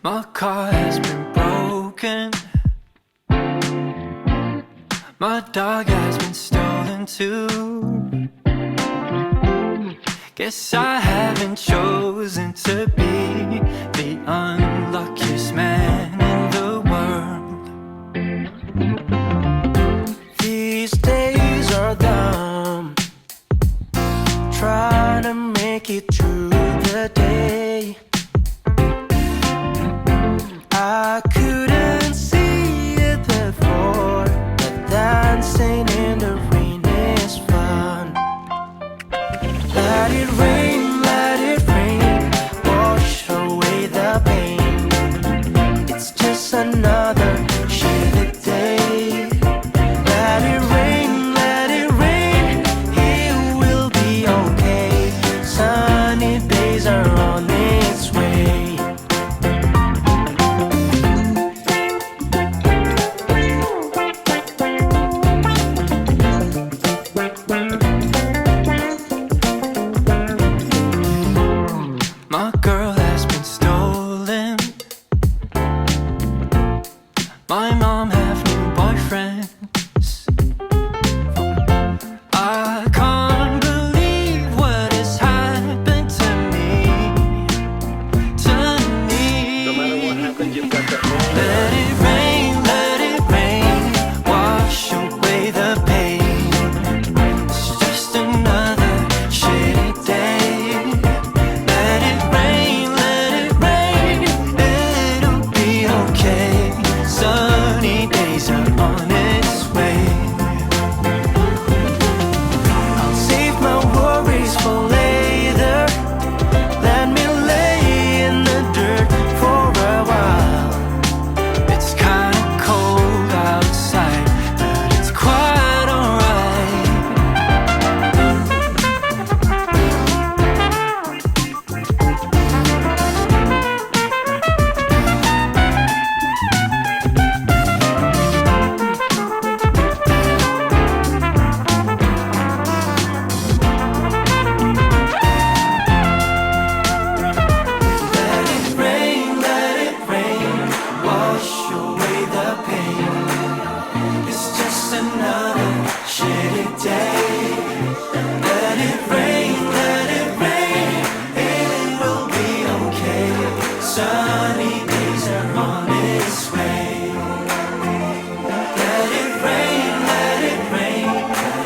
My car has been broken. My dog has been stolen too. Guess I haven't chosen to be the unluckiest man in the world. These days are dumb, trying to make it through the day. I couldn't see it before, but dancing in the rain is fun. Let it rain, wash away the pain. It's just another shitty day. Let it rain, it will be okay. Sunny days are on its way. My girl has been stolen. My mom have new boyfriends. I can't believe what has happened to me. No matter what happens, you've got to Let it rain, wash away the pain. It's just another shitty day. Let it rain, it'll be okay. Sunny days are on its way. I'll save my worries for later. Let me lay in the dirt for a while. It's kinda cold outside, but it's quite alright. Let it rain, wash away the pain. It's just another shitty day. Let it rain, it will be okay. Sunny days are on its way. Let it rain,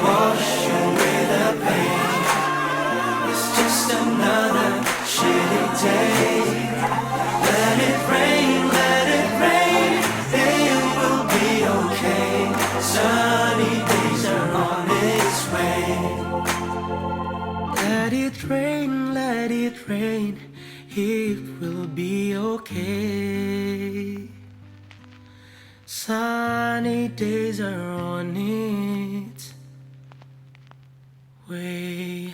wash away the pain. It's just another shitty day. Let it rain, it will be okay. Sunny days are on its way. Let it rain, it will be okay. Sunny days are on its way.